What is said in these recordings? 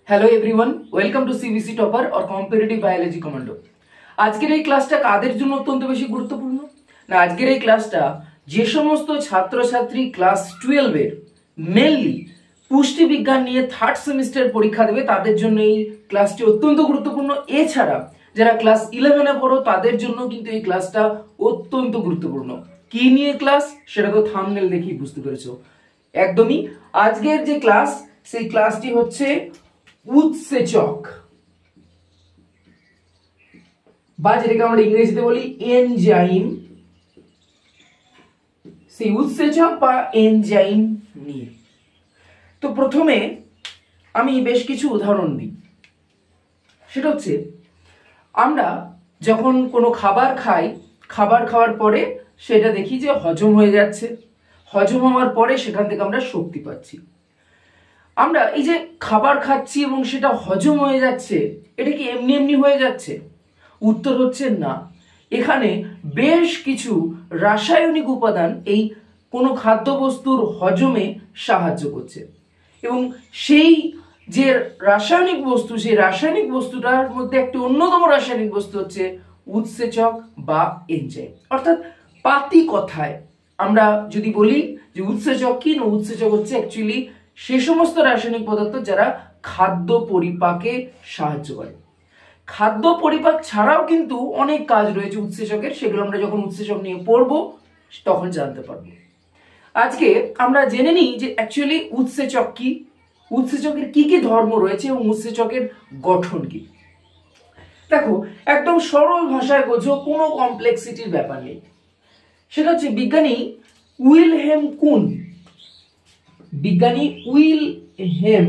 Hello everyone, welcome to CBC topper और competitive biology commando. আজকের এই ক্লাসটা কাদের জন্য অত্যন্ত বেশি গুরুত্বপূর্ণ না, আজকের এই ক্লাসটা যে সমস্ত ছাত্রছাত্রী ক্লাস 12 এর মেইনলি পুষ্টি বিজ্ঞান নিয়ে থার্ড সেমিস্টার পরীক্ষা দেবে তাদের জন্য এই ক্লাসটি অত্যন্ত গুরুত্বপূর্ণ। এছাড়া যারা ক্লাস 11 এ পড়ো তাদের জন্য কিন্তু এই ক্লাসটা অত্যন্ত গুরুত্বপূর্ণ। কি নিয়ে ক্লাস সেটা তো থাম্বনেল দেখেই বুঝতে পেরেছো। একদমই আজকের যে ক্লাস সেই ক্লাসটি হচ্ছে উৎসেচক বা যেটাকে আমরা ইংরেজিতে বলি এনজাইম, সেই উৎসেচক বা এনজাইম নিয়ে। তো প্রথমে আমি বেশ কিছু উদাহরণ দিই। সেটা হচ্ছে আমরা যখন কোনো খাবার খাই, খাবার খাওয়ার পরে সেটা দেখি যে হজম হয়ে যাচ্ছে, হজম হওয়ার পরে সেখান থেকে আমরা শক্তি পাচ্ছি। আমরা এই যে খাবার খাচ্ছি এবং সেটা হজম হয়ে যাচ্ছে, এটা কি এমনি এমনি হয়ে যাচ্ছে? উত্তর হচ্ছে না। এখানে বেশ কিছু রাসায়নিক উপাদান এই কোনো খাদ্যবস্তুর হজমে সাহায্য করছে এবং সেই যে রাসায়নিক বস্তু, সেই রাসায়নিক বস্তুটার মধ্যে একটি অন্যতম রাসায়নিক বস্তু হচ্ছে উৎসেচক বা এনজাইম। অর্থাৎ পাতি কথায় আমরা যদি বলি যে উৎসেচক কি না, উৎসেচক হচ্ছে অ্যাকচুয়ালি সে সমস্ত রাসায়নিক পদার্থ যারা খাদ্য পরিপাকে সাহায্য করে। খাদ্য পরিপাক ছাড়াও কিন্তু অনেক কাজ রয়েছে উৎসেচকের, সেগুলো আমরা যখন উৎসেচক নিয়ে পড়বো তখন জানতে পারবো। আজকে আমরা জেনে নিই যে অ্যাকচুয়ালি উৎসেচক কি, উৎসেচকের কি কি ধর্ম রয়েছে এবং উৎসেচকের গঠন কি। দেখো, একদম সরল ভাষায় বোঝো, কোনো কমপ্লেক্সিটির ব্যাপার নেই। সেটা হচ্ছে বিজ্ঞানী উইলহেম কুন, বিজ্ঞানী উইলহেম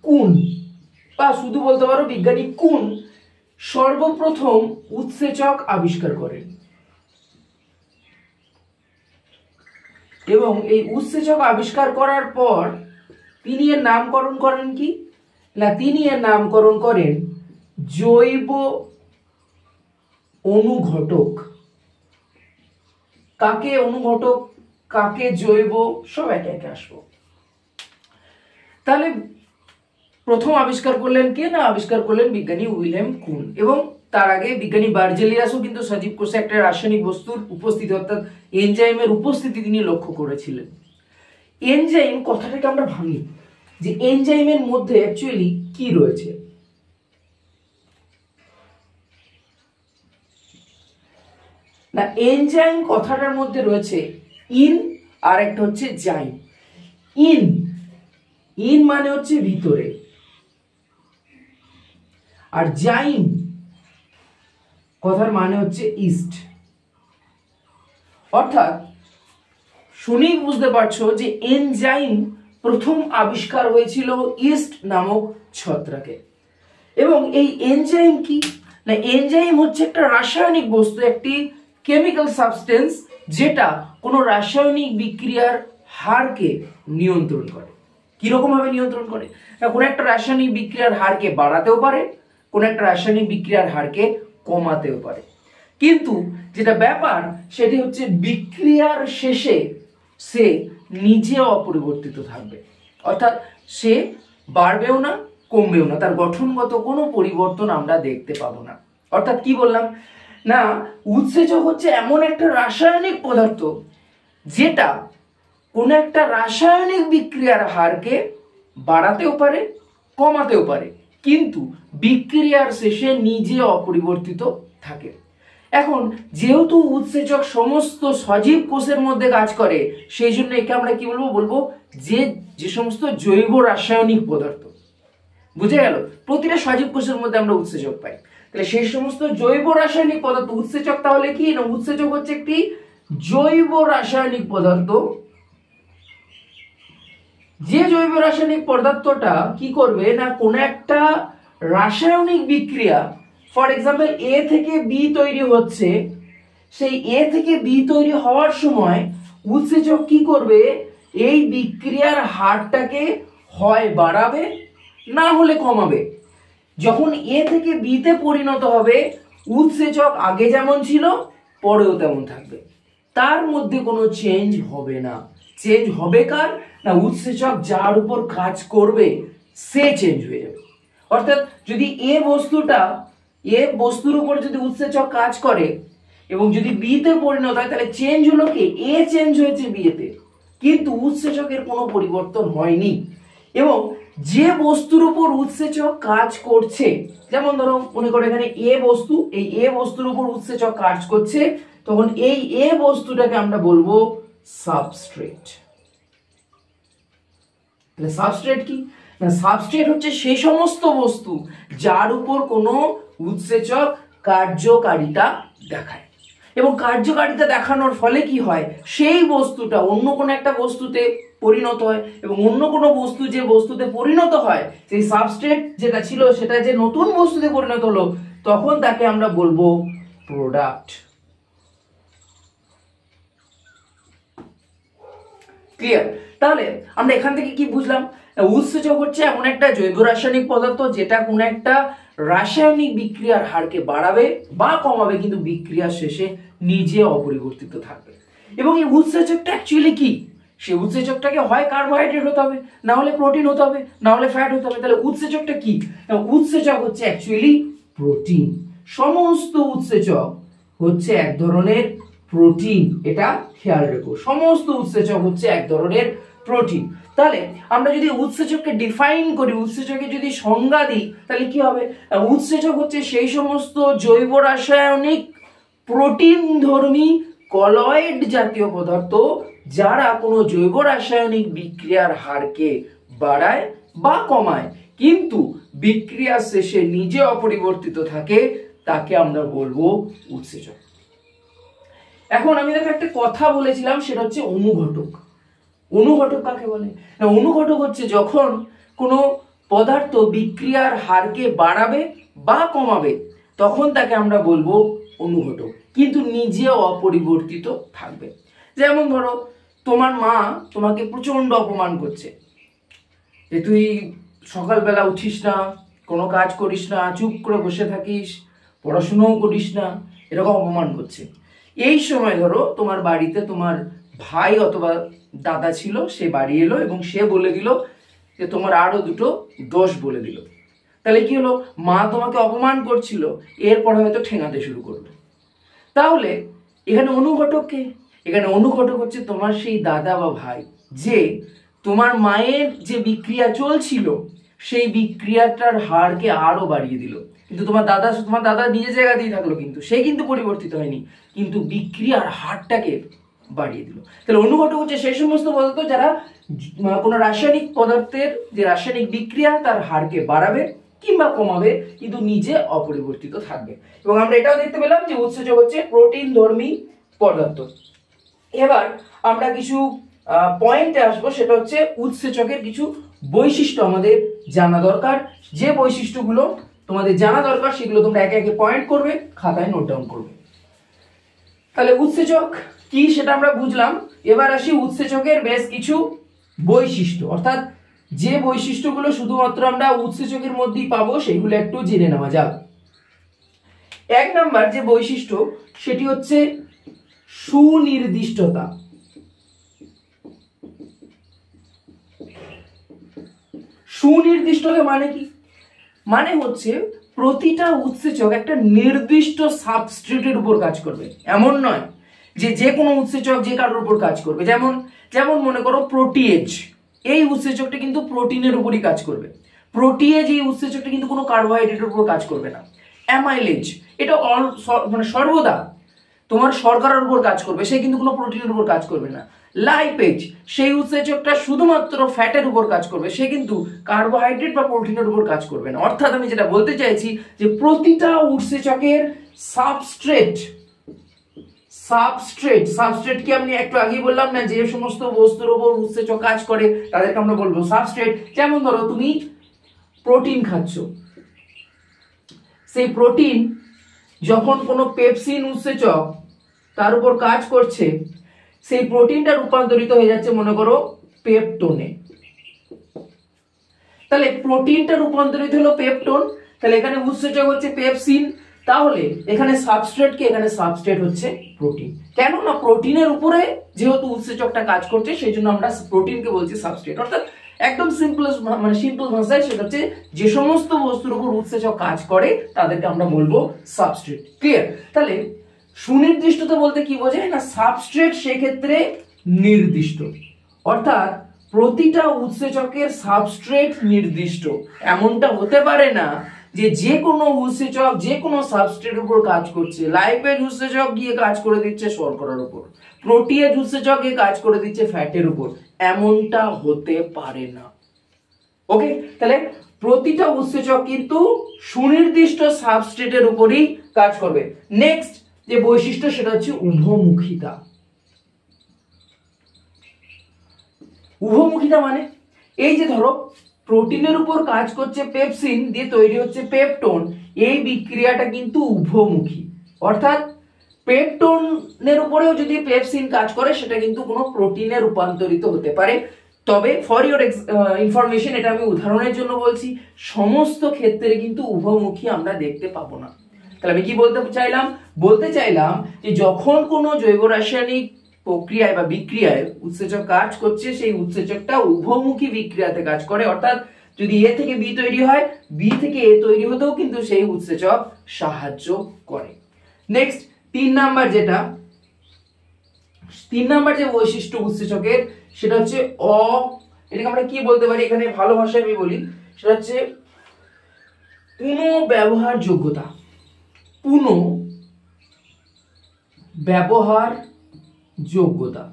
কুন বা শুধু বলতে পারো বিজ্ঞানী কুন সর্বপ্রথম উৎসেচক আবিষ্কার করেন এবং এই উৎসেচক আবিষ্কার করার পর তিনি এর নামকরণ করেন কি না, তিনি এর নামকরণ করেন জৈব অনুঘটক। কাকে অনুঘটক, কাকে জৈব, সব একে একে আসবো। তাহলে প্রথম আবিষ্কার করলেন কে না, আবিষ্কার করলেন বিজ্ঞানী উইলহেম কুন। এবং তার আগে বিজ্ঞানী বার্জেলিয়াসও কিন্তু সজীব কোষে একটা রাসায়নিক বস্তুর উপস্থিতি অর্থাৎ এনজাইমের উপস্থিতি তিনি লক্ষ্য করেছিলেন। এনজাইম কথাটাকে আমরা ভাঙি যে এনজাইমের মধ্যে অ্যাকচুয়ালি কি রয়েছে। না, এনজাইম কথাটার মধ্যে রয়েছে ইন আর একটা হচ্ছে জাইম। ইন, ইন মানে হচ্ছে ভিতরে, আর জাইম কথার মানে হচ্ছে ইস্ট। অর্থাৎ শুনেই বুঝতে পারছো যে এনজাইম প্রথম আবিষ্কার হয়েছিল ইস্ট নামক ছত্রাকে। এবং এই এনজাইম কি না, এনজাইম হচ্ছে একটা রাসায়নিক বস্তু, একটি কেমিক্যাল সাবস্টেন্স যেটা কোনো রাসায়নিক বিক্রিয়ার হারকে নিয়ন্ত্রণ করে। কিরকম ভাবে নিয়ন্ত্রণ করে না, কোনো একটা রাসায়নিক বিক্রিয়ার হারকে বাড়াতেও পারে, কোনো একটা রাসায়নিক বিক্রিয়ার হারকে কমাতেও পারে। কিন্তু যেটা ব্যাপার সেটি হচ্ছে বিক্রিয়ার শেষে সে নিজে অপরিবর্তিত থাকবে, অর্থাৎ সে বাড়বেও না কমবেও না, তার গঠনগত কোনো পরিবর্তন আমরা দেখতে পাবো না। অর্থাৎ কি বললাম না, উৎসেচক হচ্ছে এমন একটা রাসায়নিক পদার্থ যেটা কোনো একটা রাসায়নিক বিক্রিয়ার হারকে বাড়াতেও পারে কমাতেও পারে, কিন্তু বিক্রিয়ার শেষে নিজে অপরিবর্তিত থাকে। এখন যেহেতু উৎসেচক সমস্ত সজীব কোষের মধ্যে কাজ করে, সেই জন্য একে আমরা কি বলবো, বলবো যে সমস্ত জৈব রাসায়নিক পদার্থ, বুঝে গেল, প্রতিটা সজীব কোষের মধ্যে আমরা উৎসেচক পাই। তাহলে সেই সমস্ত জৈব রাসায়নিক পদার্থ, উৎসেচক তাহলে কি না, উৎসেচক হচ্ছে একটি জৈব রাসায়নিক পদার্থ, যে জৈব রাসায়নিক পদার্থটা কি করবে না, কোন একটা রাসায়নিক বিক্রিয়া, ফর এক্সাম্পল এ থেকে বি তৈরি হচ্ছে, সেই এ থেকে বি তৈরি হওয়ার সময় উৎসেচক কি করবে, এই বিক্রিয়ার হারটাকে হয় বাড়াবে না হলে কমাবে। যখন এ থেকে বি তে পরিণত হবে, উৎসেচক আগে যেমন ছিল পরেও তেমন থাকবে, তার মধ্যে কোনো চেঞ্জ হবে না। চেঞ্জ হবে কার না, উৎসেচক যার উপর কাজ করবে সে চেঞ্জ হয়ে যাবে। অর্থাৎ যদি এ বস্তুর উপর যদি উৎসেচক কাজ করে এবং যদি বি তে পরিণত হয়, তাহলে চেঞ্জ হলো কি, এ চেঞ্জ হয়েছে বি তে, কিন্তু উৎসেচকের কোনো পরিবর্তন হয়নি। এবং যে বস্তুর উপর উৎসেচক কাজ করছে, যেমন ধরো মনে করো এখানে এ বস্তু, এই এ বস্তুর উপর উৎসেচক কাজ করছে, তখন এই এ বস্তুটাকে আমরা বলবো সাবস্ট্রেট। তাহলে সাবস্ট্রেট কি না, সাবস্ট্রেট হচ্ছে সেই সমস্ত বস্তু যার উপর কোনো উৎসেচক কার্যকারিতা দেখায়, এবং কার্যকারিতা দেখানোর ফলে কি হয়, সেই বস্তুটা অন্য কোনো একটা বস্তুতে পরিণত হয়, এবং অন্য কোনো বস্তু যে বস্তুতে পরিণত হয়, সেই সাবস্ট্রেট যেটা ছিল সেটা যে নতুন বস্তুতে পরিণত হলো, তখন তাকে আমরা বলবো প্রোডাক্ট। ক্লিয়ার? তাহলে আমরা এখান থেকে কি বুঝলাম, উৎসেচক হচ্ছে এমন একটা জৈব রাসায়নিক পদার্থ যেটা কোনো একটা রাসায়নিক বিক্রিয়ার হারকে বাড়াবে বা কমাবে, কিন্তু বিক্রিয়ার শেষে নিজে অপরিবর্তিত থাকবে। এবং এই উৎসেচকটা অ্যাকচুয়ালি কি, সেই উৎসেচকটাকে হয় কার্বোহাইড্রেট হতে হবে, না হলে প্রোটিন হতে হবে, না হলে ফ্যাট হতে হবে। তাহলে উৎসেচকটা কি, উৎসেচক হচ্ছে অ্যাকচুয়ালি প্রোটিন। সমস্ত উৎসেচক হচ্ছে এক ধরনের প্রোটিন, এটা খেয়াল রেখো, সমস্ত উৎসেচক হচ্ছে এক ধরনের প্রোটিন। তাহলে আমরা যদি উৎসেচককে ডিফাইন করি, উৎসেচকের যদি সংজ্ঞা দিই, তাহলে কি হবে, উৎসেচক হচ্ছে সেই সমস্ত জৈব রাসায়নিক প্রোটিন ধর্মী কলয়েড জাতীয় পদার্থ যারা কোনো জৈব রাসায়নিক বিক্রিয়ার হারকে বাড়ায় বা কমায়, কিন্তু বিক্রিয়া শেষে নিজে অপরিবর্তিত থাকে, তাকে আমরা বলবো উৎসেচক। এখন আমি দেখো একটা কথা বলেছিলাম, সেটা হচ্ছে অনুঘটক। অনুঘটক কাকে বলে না, অনুঘটক হচ্ছে যখন কোনো পদার্থ বিক্রিয়ার হারকে বাড়াবে বা কমাবে, তখন তাকে আমরা বলবো অনুঘটক, কিন্তু নিজে অপরিবর্তিত থাকবে। যেমন ধরো তোমার মা তোমাকে প্রচন্ড অপমান করছে, যে তুই সকালবেলা উঠিস না, কোনো কাজ করিস না, চুপ করে বসে থাকিস, পড়াশুনোও করিস না, এরকম অপমান করছে। এই সময় ধরো তোমার বাড়িতে তোমার ভাই অথবা দাদা ছিল, সে বাড়ি এলো এবং সে বলে দিল যে তোমার আরো দুটো দোষ বলে দিল। তাহলে কি হলো, মা তোমাকে অপমান করছিল, এরপর হয়তো ঠেঙাতে শুরু করলো। তাহলে এখানে অনুঘটক কে, এখানে অনুঘটক হচ্ছে তোমার সেই দাদা বা ভাই, যে তোমার মায়ের যে বিক্রিয়া চলছিল সেই বিক্রিয়াটার হারকে আরো বাড়িয়ে দিল। কিন্তু তোমার দাদা নিজের জায়গাতেই থাকলো, কিন্তু সে কিন্তু পরিবর্তিত হয়নি, কিন্তু বিক্রিয়ার হারটাকে বাড়িয়ে দিল। তাহলে অনুঘটক হচ্ছে সেই সমস্ত পদার্থ যারা কোনো রাসায়নিক পদার্থের যে রাসায়নিক বিক্রিয়া তার হারকে বাড়াবে কিংবা কমাবে, কিন্তু নিজে অপরিবর্তিত থাকবে। এবং আমরা এটাও দেখতে পেলাম যে উৎসেচক হচ্ছে প্রোটিন ধর্মী পদার্থ। এবার আমরা কিছু পয়েন্টে আসবো, সেটা হচ্ছে উৎসেচকের কিছু বৈশিষ্ট্য আমাদের জানা দরকার। যে বৈশিষ্ট্যগুলো তোমাদের জানা দরকার সেগুলো তোমরা একে একে পয়েন্ট করবে, খাতায় নোট ডাউন করবে। তাহলে উৎসেচক কি সেটা আমরা বুঝলাম। এবার আসি উৎসেচকের বেশ কিছু বৈশিষ্ট্য, অর্থাৎ যে বৈশিষ্ট্যগুলো শুধুমাত্র আমরা উৎসেচকের মধ্যেই পাবো সেগুলো একটু জেনে নেওয়া যাক। এক নাম্বার যে বৈশিষ্ট্য সেটি হচ্ছে সুনির্দিষ্টতা। সুনির্দিষ্টতা মানে কি, মানে হচ্ছে প্রতিটা উৎসেচক একটা নির্দিষ্ট সাবস্ট্রেটের উপর কাজ করবে। এমন নয় যে কোনো উৎসেচক যে কারোর উপর কাজ করবে। যেমন মনে করো প্রোটিয়েজ, এই উৎসেচকটা কিন্তু প্রোটিনের উপরই কাজ করবে। প্রোটিয়েজ এই উৎসেচকটা কিন্তু কোনো কার্বোহাইড্রেটের উপর কাজ করবে না। অ্যামাইলেজ এটা মানে সর্বদা তোমার শর্করার উপর কাজ করবে, সে কিন্তু কোনো প্রোটিনের উপর কাজ করবে না। লাইপেজ সেই উৎসেচকটা শুধুমাত্র ফ্যাটের উপর কাজ করবে, সে কিন্তু কার্বোহাইড্রেট বা প্রোটিনের উপর কাজ করবে না। অর্থাৎ আমি যেটা বলতে চাইছি যে প্রতিটা উৎসেচকের সাবস্ট্রেট কি আমি একটু আগেই বললাম না, যে সমস্ত বস্তুর উপর উৎসেচক কাজ করে তাদেরকে আমরা বলবো সাবস্ট্রেট। যেমন ধরো তুমি প্রোটিন খাচ্ছ, সেই প্রোটিন যখন কোনো পেপসিন উৎসেচক তার উপর কাজ করছে, সেই প্রোটিনটা রূপান্তরিত হয়ে যাচ্ছে মনে করো পেপটোনে। তাহলে প্রোটিনটা রূপান্তরিত হলো পেপটোন, তাহলে এখানে উৎসেচক হচ্ছে পেপসিন, তাহলে এখানে সাবস্ট্রেট কি, এখানে সাবস্ট্রেট হচ্ছে প্রোটিন। কেন না প্রোটিনের উপরে যেহেতু উৎসেচকটা কাজ করছে সেই জন্য আমরা প্রোটিনকে বলছি সাবস্ট্রেট। অর্থাৎ একদম সিম্পল ভাষায় সেটা হচ্ছে যে সমস্ত বস্তুর উপর উৎসেচক কাজ করে তাদেরকে আমরা বলবো সাবস্ট্রেট। ক্লিয়ার? তাহলে সুনির্দিষ্টতা বলতে কি বোঝায় না সাবস্ট্রেট সেক্ষেত্রে নির্দিষ্ট, অর্থাৎ প্রতিটা উৎসেচকের সাবস্ট্রেট নির্দিষ্ট। এমনটা হতে পারে না যে কোনো উৎসেচক যে কোনো সাবস্ট্রেটের উপর কাজ করছে। লাইপেজ উৎসেচক গিয়ে কাজ করে দিচ্ছে শর্করার উপর, প্রোটিয়েজ উৎসেচক গিয়ে কাজ করে দিচ্ছে ফ্যাটের উপর, এমনটা হতে পারে না। ওকে, তাহলে প্রতিটা উৎসেচক কিন্তু সুনির্দিষ্ট সাবস্ট্রেটের উপরই কাজ করবে। নেক্সট যে বৈশিষ্ট্য সেটা হচ্ছে উভমুখিতা। উভমুখিতা মানে এই যে ধরো প্রোটিনের উপর কাজ করছে পেপসিন দিয়ে তৈরি হচ্ছে পেপটোন, এই বিক্রিয়াটা কিন্তু উভমুখী। অর্থাৎ পেপটোনের উপরেও যদি পেপসিন কাজ করে সেটা কিন্তু কোনো প্রোটিনে রূপান্তরিত হতে পারে। তবে ফর ইওর ইনফরমেশন, এটা আমি উদাহরণের জন্য বলছি, সমস্ত ক্ষেত্রে কিন্তু উভমুখী আমরা দেখতে পাবো না। তাহলে আমি কি বলতে চাইলাম যে যখন কোনো জৈব রাসায়নিক প্রক্রিয়ায় বা বিক্রিয়ায় উৎসেচক কাজ করছে সেই উৎসেচকটা উভমুখী বিক্রিয়াতে কাজ করে। অর্থাৎ যদি এ থেকে বি তৈরি হয়, বি থেকে এ তৈরি হতেও কিন্তু সেই উৎসেচক সাহায্য করে। নেক্সট 3 নাম্বার যে বৈশিষ্ট্য উৎসেচকের সেটা হচ্ছে এটাকে আমরা কি বলতে পারি, এখানে ভালো ভাষায় আমি বলি, সেটা হচ্ছে পুনঃব্যবহারযোগ্যতা। পুনঃব্যবহারযোগ্যতা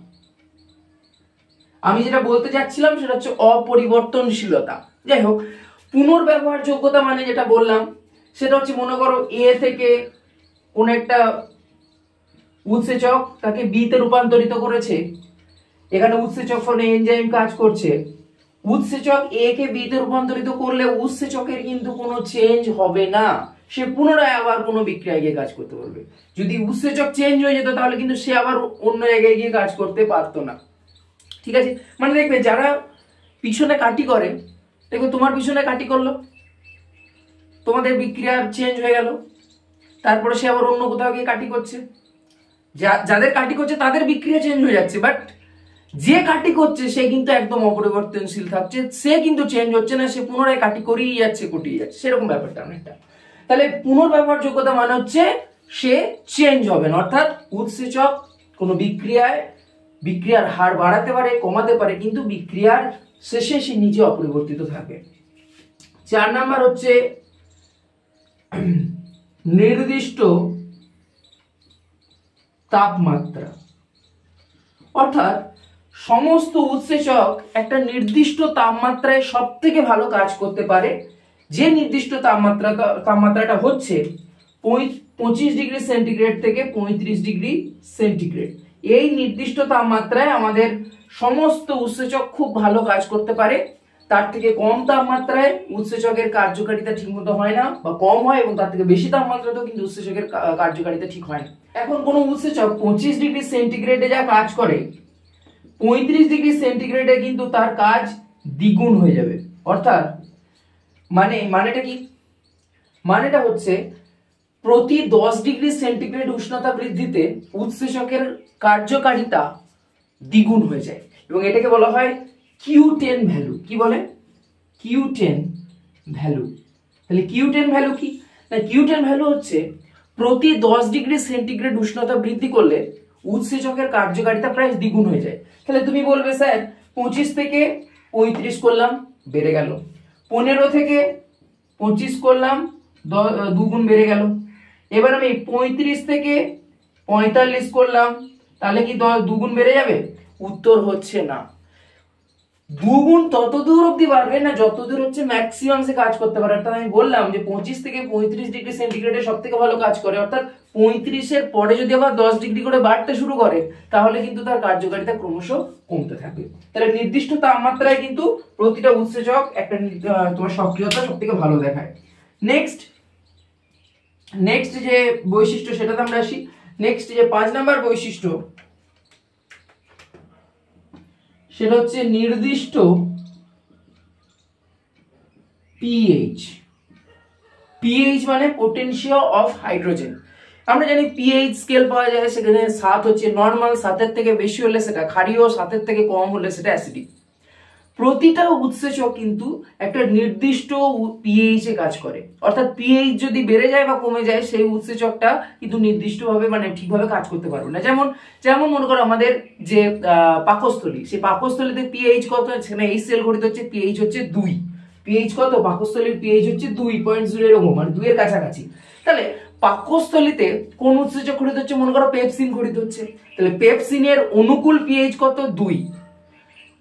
আমি যেটা বলতে চাচ্ছিলাম সেটা হচ্ছে অপরিবর্তনশীলতা। যাই হোক, পুনর্ব্যবহারযোগ্যতা মানে যেটা বললাম সেটা হচ্ছে মনে করো এ থেকে কোন একটা উৎসেচক তাকে বি তে রূপান্তরিত করেছে, এখানে উৎসেচক ফলে এনজাইম কাজ করছে, উৎসেচক এ কে বি তে রূপান্তরিত করলে উৎসেচকের কিন্তু কোনো চেঞ্জ হবে না, সে পুনরায় আবার কোনো বিক্রিয়ায় গিয়ে কাজ করতে পারবে। যদি উৎসেচক চেঞ্জ হয়ে যেত তাহলে কিন্তু সে আবার অন্য জায়গায় গিয়ে কাজ করতে পারতো না। ঠিক আছে, মানে দেখবে যারা পিছনে কাটি করে, দেখবে তোমার পিছনে কাটি করলো, তোমাদের বিক্রিয়ার চেঞ্জ হয়ে গেল, তারপরে সে আবার অন্য কোথাও গিয়ে কাটি করছে, যাদের কাটি করছে তাদের বিক্রিয়া চেঞ্জ হয়ে যাচ্ছে, বাট যে কাটি করছে সে কিন্তু একদম অপরিবর্তনশীল থাকছে, সে কিন্তু চেঞ্জ হচ্ছে না, সে পুনরায় কাটি করিয়ে যাচ্ছে, কটিয়ে যাচ্ছে, সেরকম ব্যাপারটা অনেকটা। তাহলে পুনর্ব্যবহারযোগ্যতা মানে হচ্ছে সে চেঞ্জ হবে না, অর্থাৎ উৎসেচক কোনো বিক্রিয়ার হার বাড়াতে পারে, কমাতে পারে, কিন্তু বিক্রিয়ার শেষে সে নিজে অপরিবর্তিত থাকে। 4 নাম্বার হচ্ছে নির্দিষ্ট তাপমাত্রা। অর্থাৎ সমস্ত উৎসেচক একটা নির্দিষ্ট তাপমাত্রায় সব থেকে ভালো কাজ করতে পারে। যে নির্দিষ্ট তাপমাত্রাটা হচ্ছে 25 ডিগ্রি সেন্টিগ্রেড থেকে 35 ডিগ্রি সেন্টিগ্রেড। এই নির্দিষ্ট তাপমাত্রায় আমাদের সমস্ত উৎসেচক খুব ভালো কাজ করতে পারে। তার থেকে কম তাপমাত্রায় উৎসেচকের কার্যকারিতা ঠিকমতো হয় না বা কম হয়, এবং তার থেকে বেশি তাপমাত্রাতেও কিন্তু উৎসেচকের কার্যকারিতা ঠিক হয় না। এখন কোনো উৎসেচক 25 ডিগ্রি সেন্টিগ্রেডে যা কাজ করে 35 ডিগ্রি সেন্টিগ্রেডে কিন্তু তার কাজ দ্বিগুণ হয়ে যাবে। অর্থাৎ মানেটা কি? মানেটা হচ্ছে প্রতি 10 ডিগ্রি সেন্টিগ্রেড উষ্ণতা বৃদ্ধিতে উৎসেচকের কার্যকারিতা দ্বিগুণ হয়ে যায়, এবং এটাকে বলা হয় Q10 ভ্যালু। কি বলে? Q10 value. তাহলে Q10 ভ্যালু কি না, Q10 ভ্যালু হচ্ছে প্রতি 10 ডিগ্রি সেন্টিগ্রেড উষ্ণতা বৃদ্ধি করলে উৎসেচকের কার্যকারিতা প্রায় দ্বিগুণ হয়ে যায়। তাহলে তুমি বলবে স্যার 25 থেকে 35 করলাম, বেড়ে গেল, 15 থেকে 25 করলাম, দুগুণ বেড়ে গেল। এবার আমি 35 থেকে 45 করলাম, তাহলে কি দুগুণ বেড়ে যাবে? উত্তর হচ্ছে না। দুগুণ তত দূর অব্দি বাড়বে না যত দূর হচ্ছে ম্যাক্সিমাম সে কাজ করতে পারে। অর্থাৎ আমি বললাম যে 25 থেকে 35 ডিগ্রি সেন্টিগ্রেডে সব থেকে ভালো কাজ করে, অর্থাৎ 35-এর পরে যদি আবার 10 ডিগ্রি করে বাড়তে শুরু করে তাহলে কিন্তু তার কার্যকারিতা ক্রমশ কমতে থাকবে। তাহলে নির্দিষ্ট তাপমাত্রায় কিন্তু প্রতিটা উৎসেচক একটা তোমার সক্রিয়তা সব থেকে ভালো দেখায়। নেক্সট যে বৈশিষ্ট্য সেটাতে আমরা আসি। নেক্সট যে 5 নাম্বার বৈশিষ্ট্য সেটা হচ্ছে নির্দিষ্ট পিএইচ। পিএইচ মানে পোটেনশিয়াল অফ হাইড্রোজেন। আমরা জানি পিএইচ স্কেল পাওয়া যায়, সেখানে 7 হচ্ছে নর্মাল, 7-এর থেকে বেশি হলে সেটা ক্ষারীয়, 7-এর থেকে কম হলে সেটা অ্যাসিডিক। প্রতিটা উৎসেচক কিন্তু একটা নির্দিষ্ট পিএইচ এ কাজ করে, অর্থাৎ পিএইচ যদি বেড়ে যায় বা কমে যায় সেই উৎসেচকটা কিন্তু নির্দিষ্টভাবে মানে ঠিকভাবে কাজ করতে পারবে না। যেমন যেমন মনে করো আমাদের যে পাকস্থলী, সেই পাকস্থলীতে পিএইচ কত, সেখানে HCl গঠিত হচ্ছে, পিএইচ হচ্ছে 2। পিএইচ কত? পাকস্থলীর পিএইচ হচ্ছে 2.0 এরকম, মানে 2 এর কাছাকাছি। তাহলে পাকস্থলীতে কোন উৎসেচক গঠিত হচ্ছে? মনে করো পেপসিন গঠিত হচ্ছে। তাহলে পেপসিনের অনুকূল পিএইচ কত? 2।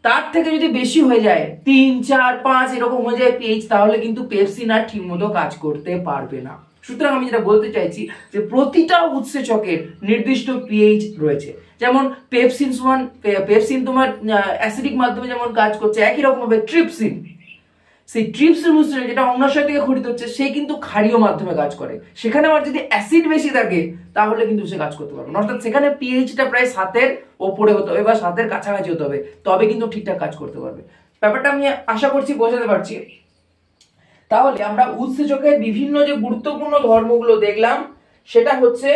তার থেকে যদি বেশি হয়ে যায়, 3, 4, 5 এরকম হয়ে যায় পিএইচ, তাহলে কিন্তু পেপসিন আর ঠিকমতো কাজ করতে পারবে না। সুতরাং আমি যেটা বলতে চাইছি যে প্রতিটা উৎসেচকের নির্দিষ্ট পিএইচ রয়েছে। যেমন পেপসিন তোমার অ্যাসিডিক মাধ্যমে যেমন কাজ করছে, একই রকম ভাবে ট্রিপসিন, সেই ট্রিপসিন উৎসেচক যেটা অম্লাশয় থেকে গঠিত হচ্ছে, সে কিন্তু ক্ষারীয় মাধ্যমে কাজ করে। সেখানে আবার যদি অ্যাসিড বেশি থাকে তাহলে কিন্তু সে কাজ করতে পারবে না, অর্থাৎ সেখানে পিএইচটা প্রায় 7-এর ওপরে হতে হবে বা 7-এর কাছাকাছি হতে হবে, তবে কিন্তু ঠিকঠাক কাজ করতে পারবে। ব্যাপারটা আমি আশা করছি বোঝাতে পারছি। তাহলে আমরা উৎসেচকের বিভিন্ন যে গুরুত্বপূর্ণ ধর্মগুলো দেখলাম, সেটা হচ্ছে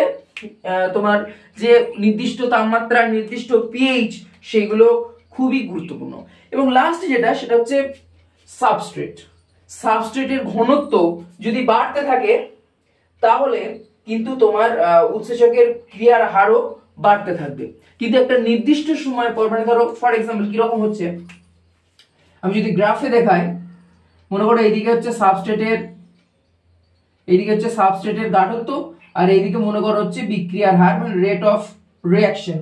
তোমার যে নির্দিষ্ট তাপমাত্রা, নির্দিষ্ট পিএইচ, সেগুলো খুবই গুরুত্বপূর্ণ। এবং লাস্ট যেটা, সেটা হচ্ছে সাবস্ট্রেট। সাবস্ট্রেটের ঘনত্ব যদি বাড়তে থাকে তাহলে কিন্তু তোমার উৎসেচকের ক্রিয়ার হারও বাড়তে থাকবে, কিন্তু একটা নির্দিষ্ট সময় পর, মানে ধরো ফর এক্সাম্পল কিরকম হচ্ছে, আমি যদি গ্রাফে দেখাই, মনে করো এইদিকে হচ্ছে সাবস্ট্রেটের গাঢ়ত্ব, আর এইদিকে মনে করো হচ্ছে বিক্রিয়ার হার, মানে রেট অফ রিঅ্যাকশন।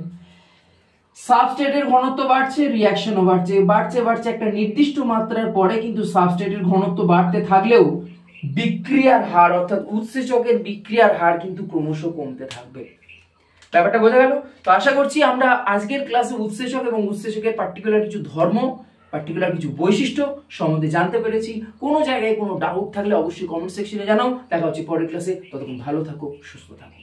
সাবস্ট্রেটের ঘনত্ব বাড়ছে, রিঅ্যাকশনও বাড়ছে একটা নির্দিষ্ট মাত্রার পরে কিন্তু সাবস্ট্রেটের ঘনত্ব বাড়তে থাকলেও বিক্রিয়ার হার, অর্থাৎ উৎসেচকের বিক্রিয়ার হার কিন্তু ক্রমশ কমতে থাকবে। ব্যাপারটা বোঝা গেল? তো আশা করছি আমরা আজকের ক্লাসে উৎসেচক এবং উৎসেচকের পার্টিকুলার কিছু ধর্ম, পার্টিকুলার কিছু বৈশিষ্ট্য সম্বন্ধে জানতে পেরেছি। কোনো জায়গায় কোনো ডাউট থাকলে অবশ্যই কমেন্ট সেকশনে জানাও। দেখা হচ্ছে পরের ক্লাসে। ততক্ষণ ভালো থাকো, সুস্থ থাকো।